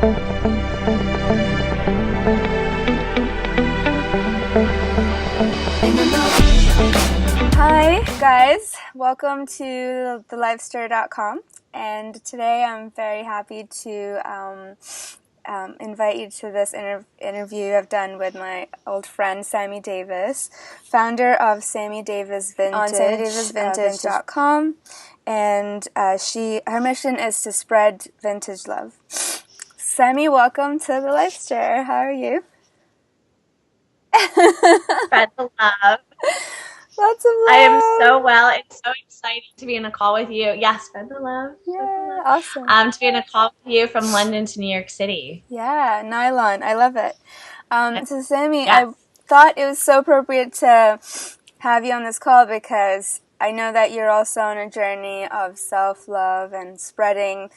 Hi guys, welcome to thelifester.com, and today I'm very happy to invite you to this interview I've done with my old friend Sammy Davis, founder of Sammy Davis Vintage on SammyDavisVintage.com, and her mission is to spread vintage love. Sammy, welcome to the Lifester. How are you? Spread the love. Lots of love. I am so well. It's so exciting to be in a call with you. Yeah, spread the love. Yeah, awesome. To be in a call with you from London to New York City. Yeah, nylon. I love it. So Sammy, Yes. I thought it was so appropriate to have you on this call because I know that you're also on a journey of self-love and spreading,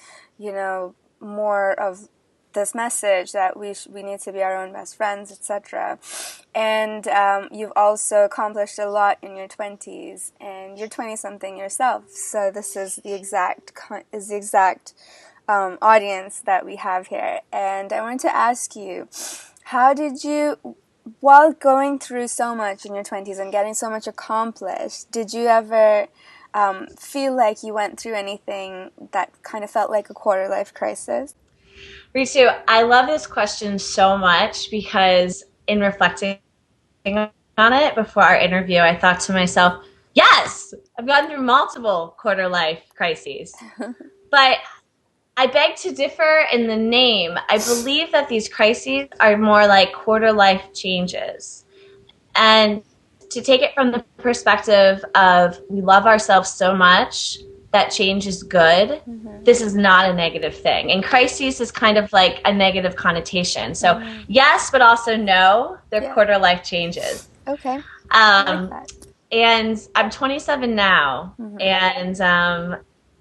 more of this message that we need to be our own best friends, etc. And you've also accomplished a lot in your 20s, and you're 20-something yourself. So this is the exact audience that we have here. And I wanted to ask you, how did you, while going through so much in your 20s and getting so much accomplished, did you ever feel like you went through anything that kind of felt like a quarter-life crisis? Ritu, I love this question so much because in reflecting on it before our interview, I thought to myself, yes, I've gone through multiple quarter-life crises. But I beg to differ in the name. I believe that these crises are more like quarter-life changes. And to take it from the perspective of we love ourselves so much that change is good, this is not a negative thing. And crises is kind of like a negative connotation. So yes, but also no, they're quarter-life changes. Okay. I like that. And I'm 27 now, and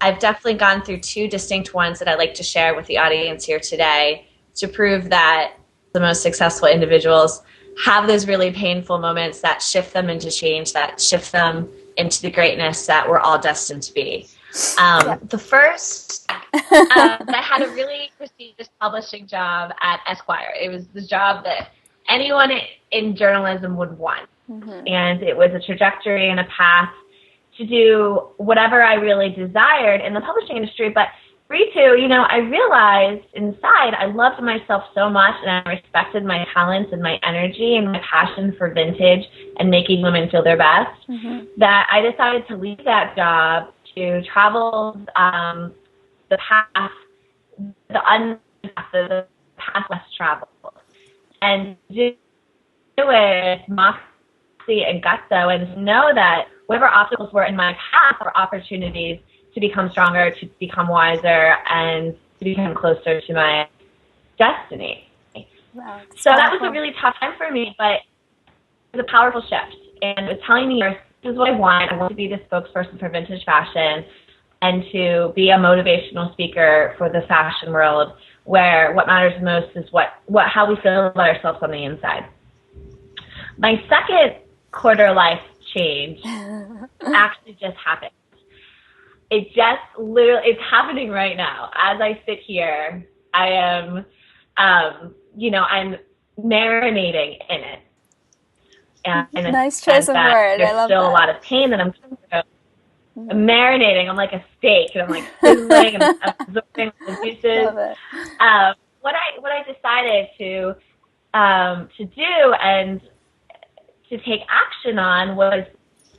I've definitely gone through two distinct ones that I'd like to share with the audience here today to prove that the most successful individuals have those really painful moments that shift them into change, that shift them into the greatness that we're all destined to be. The first, I had a really prestigious publishing job at Esquire. It was the job that anyone in journalism would want. And it was a trajectory and a path to do whatever I really desired in the publishing industry. But Ritu, I realized inside I loved myself so much and I respected my talents and my energy and my passion for vintage and making women feel their best that I decided to leave that job to travel the path, the path less traveled, and do it moxie and gusto, and know that whatever obstacles were in my path were opportunities to become stronger, to become wiser, and to become closer to my destiny. Wow, so that was a really tough time for me, but it was a powerful shift. And it was telling me, this is what I want. I want to be the spokesperson for vintage fashion and to be a motivational speaker for the fashion world where what matters most is how we feel about ourselves on the inside. My second quarter life change actually just happened. It just literally, it's happening right now. As I sit here, I am, I'm marinating in it. Nice choice of word. I love that. There's still a lot of pain that I'm going through. I'm marinating. I'm like a steak, and I'm like sizzling and I'm absorbing the juices. Love it. What I decided to do and to take action on was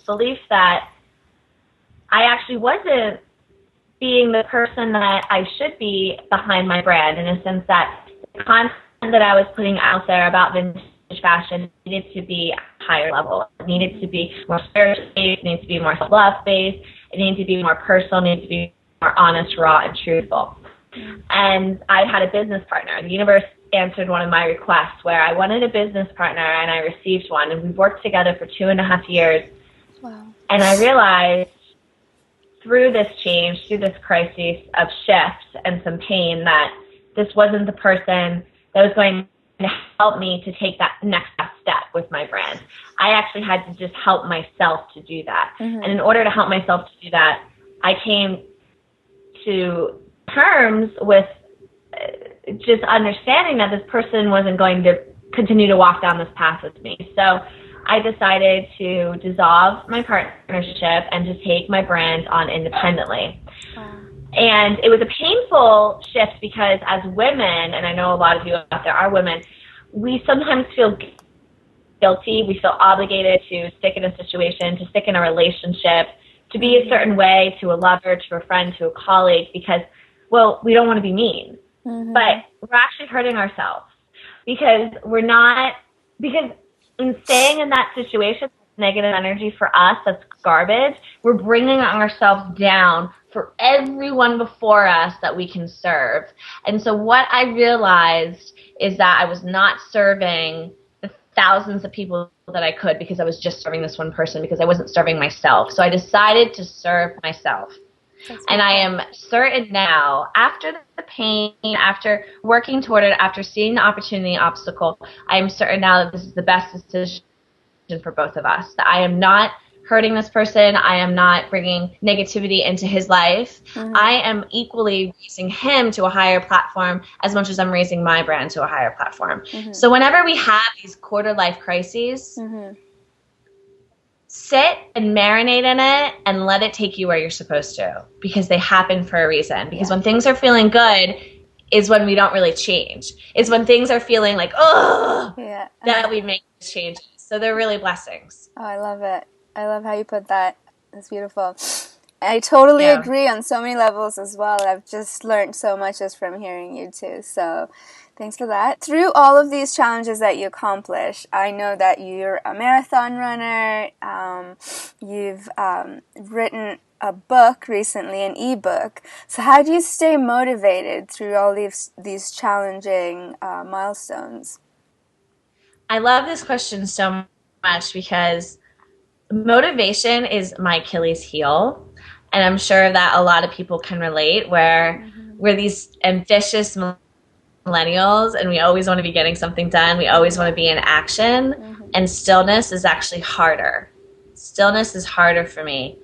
belief that I actually wasn't being the person that I should be behind my brand, in a sense that the content that I was putting out there about vintage fashion needed to be higher level. It needed to be more spiritual based, it needed to be more self-love based, it needed to be more personal, it needed to be more honest, raw, and truthful. And I had a business partner. The universe answered one of my requests where I wanted a business partner, and I received one, and we've worked together for 2.5 years. Wow. And I realized through this change, through this crisis of shift and some pain, that this wasn't the person that was going to help me to take that next step with my brand. I actually had to just help myself to do that. And in order to help myself to do that, I came to terms with just understanding that this person wasn't going to continue to walk down this path with me. So I decided to dissolve my partnership and to take my brand on independently. Wow. And it was a painful shift because as women, and I know a lot of you out there are women, we sometimes feel guilty. We feel obligated to stick in a situation, to stick in a relationship, to be a certain way to a lover, to a friend, to a colleague, because, well, we don't want to be mean. Mm-hmm. But we're actually hurting ourselves because in staying in that situation, negative energy for us, that's garbage, we're bringing ourselves down for everyone before us that we can serve. And so what I realized is that I was not serving the thousands of people that I could because I was just serving this one person, because I wasn't serving myself. So I decided to serve myself. And I am certain now, after the pain, after working toward it, after seeing the opportunity obstacle, I am certain now that this is the best decision for both of us. That I am not hurting this person. I am not bringing negativity into his life. Mm-hmm. I am equally raising him to a higher platform as much as I'm raising my brand to a higher platform. Mm-hmm. So whenever we have these quarter life crises, mm-hmm. sit and marinate in it and let it take you where you're supposed to, because they happen for a reason. Because when things are feeling good is when we don't really change. It's when things are feeling like, that we make changes. So they're really blessings. Oh, I love it. I love how you put that. It's beautiful. I totally agree on so many levels as well. I've just learned so much just from hearing you too. So thanks for that. Through all of these challenges that you accomplish, I know that you're a marathon runner. You've written a book recently, an ebook. So how do you stay motivated through all these challenging milestones? I love this question so much because motivation is my Achilles heel. And I'm sure that a lot of people can relate, where we're these ambitious millennials and we always want to be getting something done. We always want to be in action. And stillness is actually harder. Stillness is harder for me.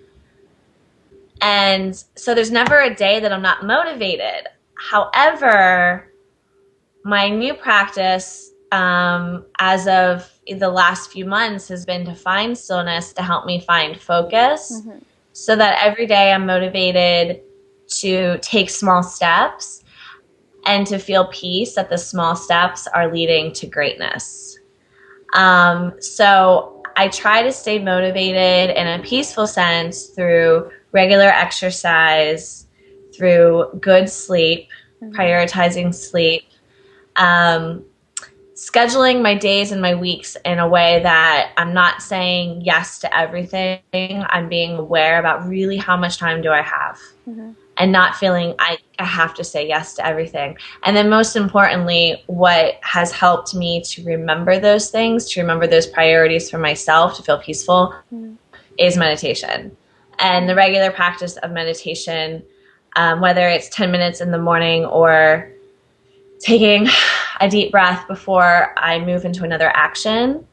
And so there's never a day that I'm not motivated. However, my new practice as of the last few months has been to find stillness to help me find focus, so that every day I'm motivated to take small steps and to feel peace that the small steps are leading to greatness. So I try to stay motivated in a peaceful sense through regular exercise, through good sleep, prioritizing sleep, scheduling my days and my weeks in a way that I'm not saying yes to everything. I'm being aware about really how much time do I have, and not feeling I have to say yes to everything. And then most importantly, what has helped me to remember those things, to remember those priorities for myself, to feel peaceful, is meditation. And the regular practice of meditation, whether it's 10 minutes in the morning or taking a deep breath before I move into another action,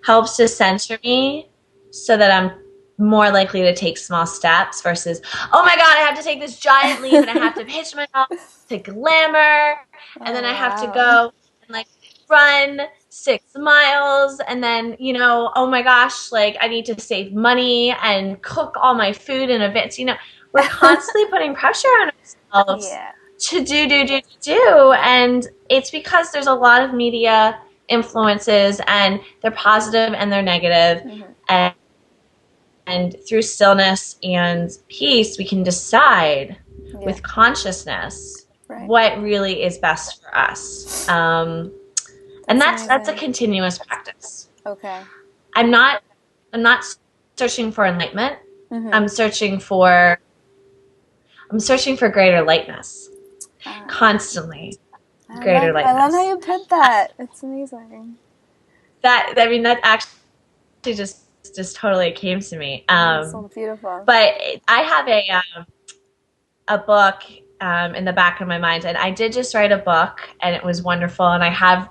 helps to center me so that I'm more likely to take small steps versus, oh my God, I have to take this giant leap and I have to pitch myself to glamour, and then I have to go and like run 6 miles, and then, oh my gosh, like I need to save money and cook all my food in advance. We're constantly putting pressure on ourselves to do. And it's because there's a lot of media influences, and they're positive and they're negative. And through stillness and peace, we can decide with consciousness what really is best for us. And that's a continuous practice. Okay. I'm not searching for enlightenment. I'm searching for greater lightness. Constantly. Greater lightness. I love how you put that. It's amazing. That actually just totally came to me. So beautiful. But I have a book in the back of my mind, and I did just write a book, and it was wonderful. And I have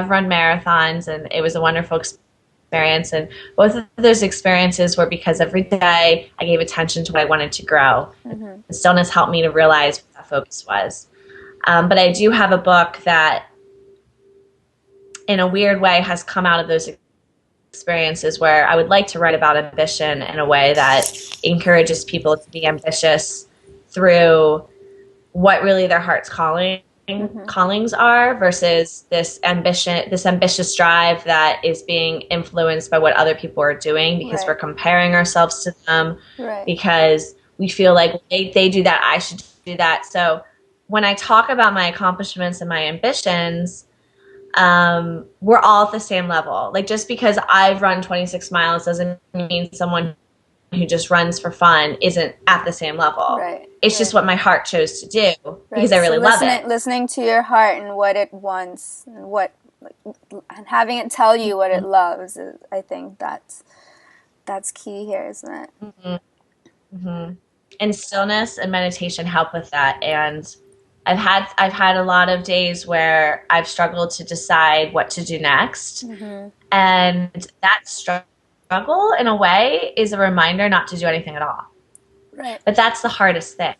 run marathons, and it was a wonderful experience. And both of those experiences were because every day I gave attention to what I wanted to grow. And stillness helped me to realize what that focus was. But I do have a book that, in a weird way, has come out of those experiences where I would like to write about ambition in a way that encourages people to be ambitious through what really their heart's callings are, versus this ambitious drive that is being influenced by what other people are doing because we're comparing ourselves to them, because we feel like they do that, I should do that. So when I talk about my accomplishments and my ambitions, we're all at the same level. Like, just because I've run 26 miles doesn't mean someone who just runs for fun isn't at the same level. It's just what my heart chose to do because I really love it. Listening to your heart and what it wants, and having it tell you what it loves. I think that's key here, isn't it? And stillness and meditation help with that. And I've had a lot of days where I've struggled to decide what to do next. And that struggle, in a way, is a reminder not to do anything at all. But that's the hardest thing,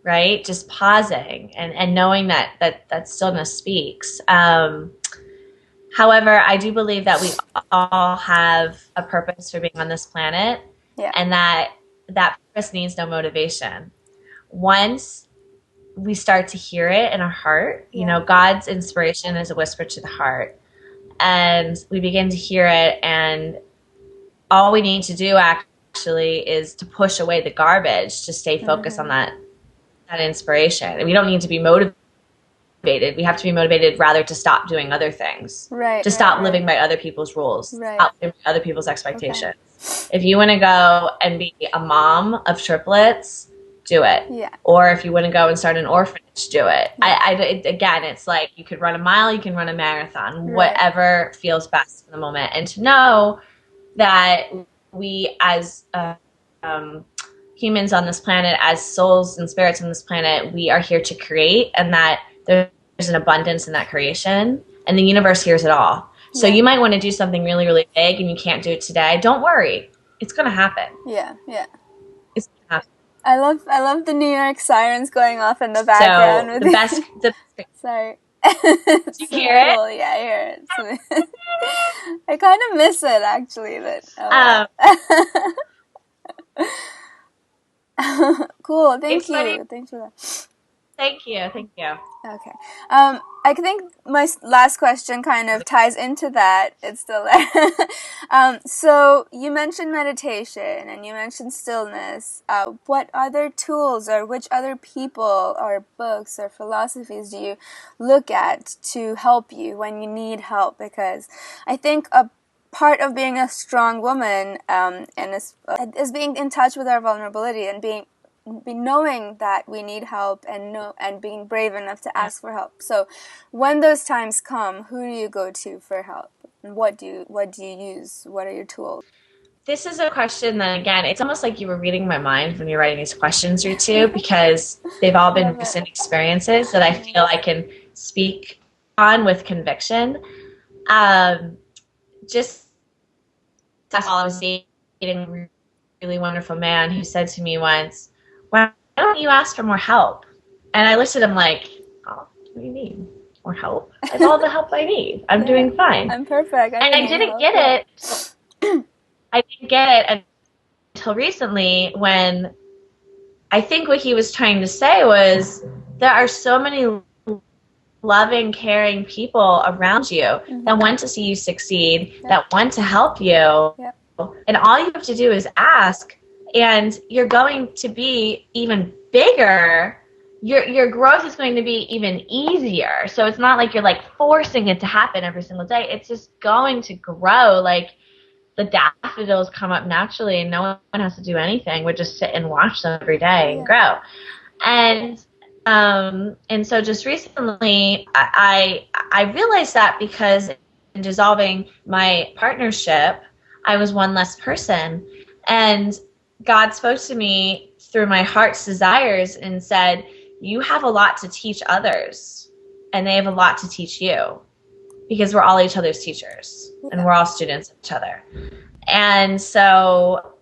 right? Just pausing and knowing that stillness speaks. However, I do believe that we all have a purpose for being on this planet, and that purpose needs no motivation. Once we start to hear it in our heart, you know, God's inspiration is a whisper to the heart, and we begin to hear it, and all we need to do actually is to push away the garbage to stay focused on that inspiration. And we don't need to be motivated. We have to be motivated rather to stop doing other things, to stop living by other people's rules, stop living by other people's expectations. If you want to go and be a mom of triplets, do it. Or if you want to go and start an orphanage, do it. Again, it's like you could run a mile, you can run a marathon, whatever feels best in the moment. And to know that we, as humans on this planet, as souls and spirits on this planet, we are here to create, and that there's an abundance in that creation, and the universe hears it all. So you might want to do something really, really big and you can't do it today. Don't worry. It's going to happen. It's going to happen. I love the New York sirens going off in the background. So the best Sorry. Did you hear it? Cool. Yeah, I hear it. I kind of miss it, actually, but cool. Thank you. Thanks for that. Thank you. Okay. I think my last question kind of ties into that. It's still there. So you mentioned meditation and you mentioned stillness. What other tools or which other people or books or philosophies do you look at to help you when you need help? Because I think a part of being a strong woman is being in touch with our vulnerability and knowing that we need help and being brave enough to ask for help. So when those times come, who do you go to for help? And what do you use? What are your tools? This is a question that, again, it's almost like you were reading my mind when you're writing these questions, Ritu, because they've all been recent experiences that I feel I can speak on with conviction. Just that's all I was dating a really wonderful man who said to me once, "Why don't you ask for more help?" And I looked at him like, "Oh, what do you mean? More help? That's all the help I need. I'm doing fine. I'm perfect." I didn't get it. I didn't get it until recently, when I think what he was trying to say was there are so many loving, caring people around you that want to see you succeed, that want to help you. And all you have to do is ask, and you're going to be even bigger. Your growth is going to be even easier. So it's not like you're like forcing it to happen every single day. It's just going to grow. Like the daffodils come up naturally and no one has to do anything. We just sit and watch them every day and grow. And so just recently I realized that because in dissolving my partnership, I was one less person. And God spoke to me through my heart's desires and said, you have a lot to teach others, and they have a lot to teach you, because we're all each other's teachers and we're all students of each other. And so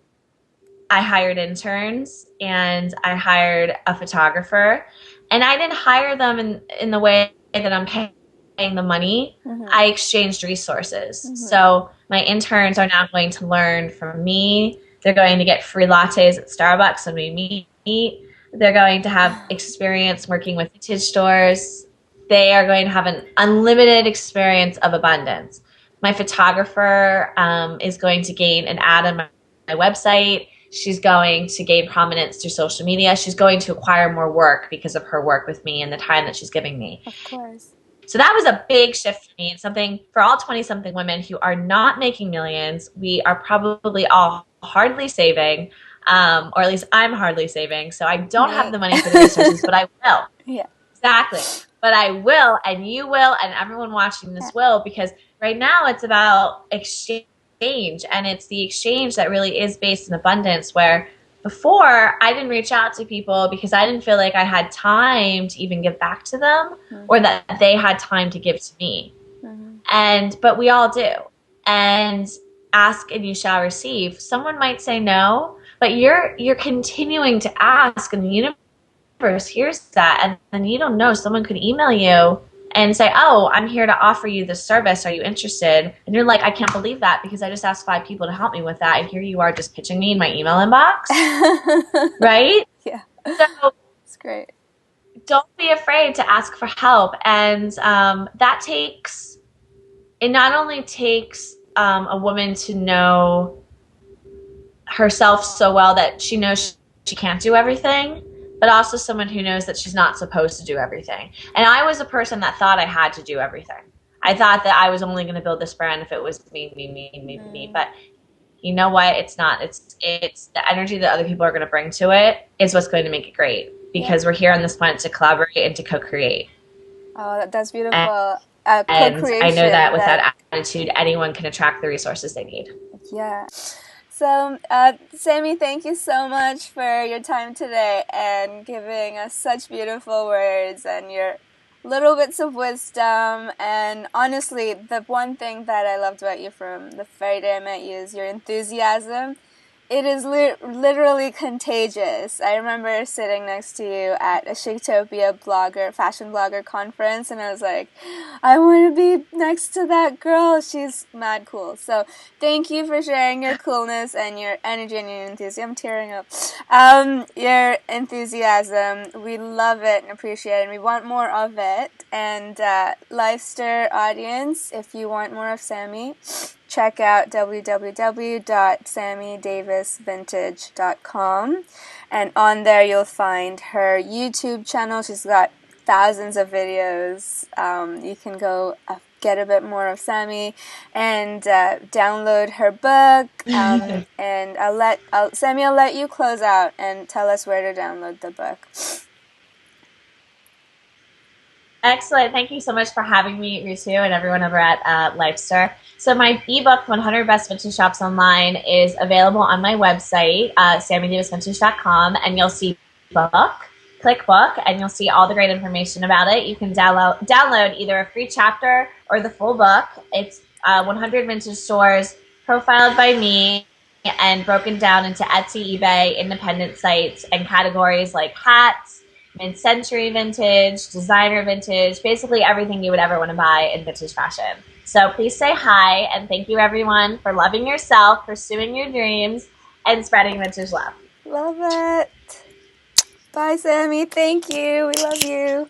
I hired interns and I hired a photographer, And I didn't hire them in the way that I'm paying the money. I exchanged resources. So my interns are now going to learn from me. They're going to get free lattes at Starbucks when we meet. They're going to have experience working with vintage stores. They are going to have an unlimited experience of abundance. My photographer is going to gain an ad on my website. She's going to gain prominence through social media. She's going to acquire more work because of her work with me and the time that she's giving me. Of course. So that was a big shift for me, and something for all 20-something women who are not making millions. We are probably all hardly saving, or at least I'm hardly saving. So I don't have the money for the resources, but I will. Yeah. Exactly. But I will, and you will, and everyone watching this will, because right now it's about exchange, and it's the exchange that really is based in abundance, where before I didn't reach out to people because I didn't feel like I had time to even give back to them, or that they had time to give to me. But we all do. And ask and you shall receive. Someone might say no, but you're continuing to ask, and the universe hears that, and then you don't know, someone could email you and say, oh, I'm here to offer you this service. Are you interested? And you're like, I can't believe that, because I just asked 5 people to help me with that, and here you are just pitching me in my email inbox. Right? Yeah. So it's great. Don't be afraid to ask for help. And it not only takes a woman to know herself so well that she knows she can't do everything, but also someone who knows that she's not supposed to do everything. And I was a person that thought I had to do everything. I thought that I was only going to build this brand if it was me. But you know what? It's not. It's the energy that other people are going to bring to it is what's going to make it great, because we're here on this planet to collaborate and to co-create. Oh, that's beautiful. And I know that with that attitude, anyone can attract the resources they need. Yeah. So, Sammy, thank you so much for your time today and giving us such beautiful words and your little bits of wisdom. And honestly, the one thing that I loved about you from the very day I met you is your enthusiasm. It is literally contagious. I remember sitting next to you at a Sheiktopia fashion blogger conference, and I was like, I want to be next to that girl. She's mad cool. So thank you for sharing your coolness and your energy and your enthusiasm. I'm tearing up. Your enthusiasm. We love it and appreciate it, and we want more of it. And Lifester audience, if you want more of Sammy, check out www.sammydavisvintage.com, and on there you'll find her YouTube channel. She's got thousands of videos. You can go get a bit more of Sammy and download her book. And Sammy, I'll let you close out and tell us where to download the book. Excellent. Thank you so much for having me, Ritu, and everyone over at Lifester. So my ebook, 100 Best Vintage Shops Online, is available on my website, sammydavisvintage.com, and you'll see book. Click book, and you'll see all the great information about it. You can download either a free chapter or the full book. It's 100 vintage stores profiled by me and broken down into Etsy, eBay, independent sites, and categories like hats, mid-century vintage, designer vintage, basically everything you would ever want to buy in vintage fashion. So please say hi, and thank you everyone for loving yourself, pursuing your dreams, and spreading vintage love. Love it. Bye, Sammy. Thank you. We love you.